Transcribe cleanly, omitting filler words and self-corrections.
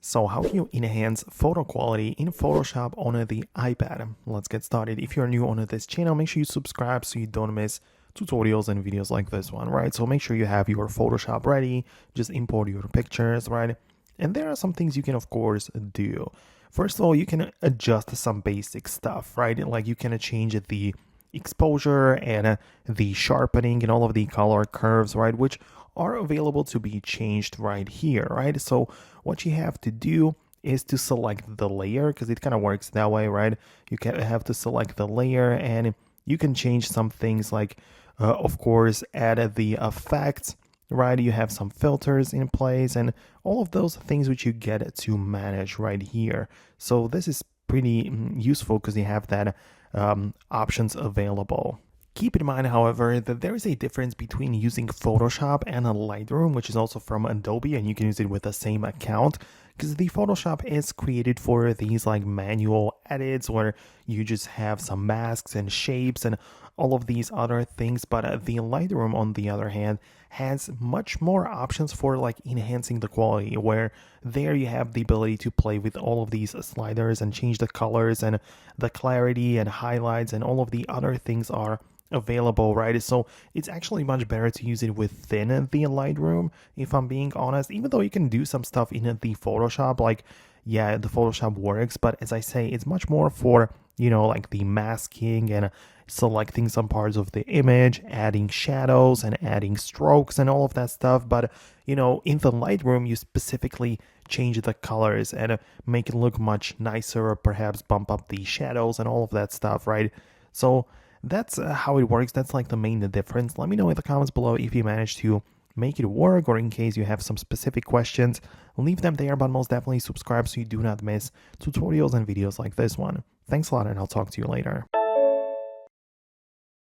So how can you enhance photo quality in Photoshop on the iPad? Let's get started. If you're new on this channel, make sure you subscribe so you don't miss tutorials and videos like this one, right? So make sure you have your Photoshop ready, just import your pictures, right? And there are some things you can, of course, do. First of all, you can adjust some basic stuff, right? Like you can change the exposure and the sharpening and all of the color curves, right? Which are available to be changed right here, right? So what you have to do is to select the layer because it kind of works that way, right? You can have to select the layer and you can change some things like, of course, add the effects, right? You have some filters in place and all of those things which you get to manage right here. So this is pretty useful because you have that options available. Keep in mind, however, that there is a difference between using Photoshop and a Lightroom, which is also from Adobe, and you can use it with the same account, because the Photoshop is created for these like manual edits where you just have some masks and shapes and all of these other things. But the Lightroom, on the other hand, has much more options for like enhancing the quality, where there you have the ability to play with all of these sliders and change the colors and the clarity and highlights and all of the other things are available, right? So it's actually much better to use it within the Lightroom, if I'm being honest, even though you can do some stuff in the Photoshop, like, yeah, the Photoshop works, but as I say, it's much more for, like the masking and selecting some parts of the image, adding shadows and adding strokes and all of that stuff. But, in the Lightroom, you specifically change the colors and make it look much nicer, or perhaps bump up the shadows and all of that stuff, right? So that's how it works. That's like the main difference. Let me know in the comments below if you managed to make it work, or in case you have some specific questions, leave them there, but most definitely subscribe so you do not miss tutorials and videos like this one. Thanks a lot, and I'll talk to you later.